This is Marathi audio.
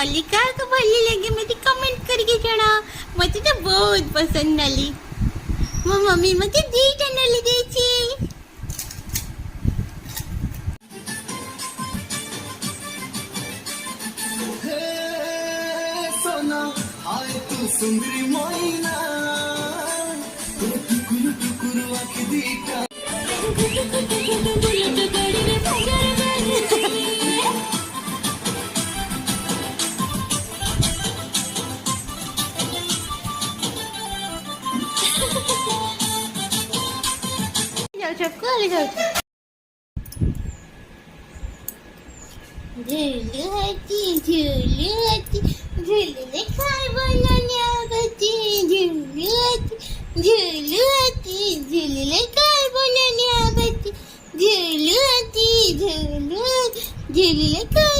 मालिका को भली लगी मुझे कमेंट करके जणा मते तो बहुत पसंद आली मो मम्मी मते दीटा नली देची सोना हाय तू सुंदरी मोइना टुकुर टुकुर आँख दीटा चक्कर जाऊ झुलले काय बोलण्यागती झुलले काय बोलण्यागती झुलले काय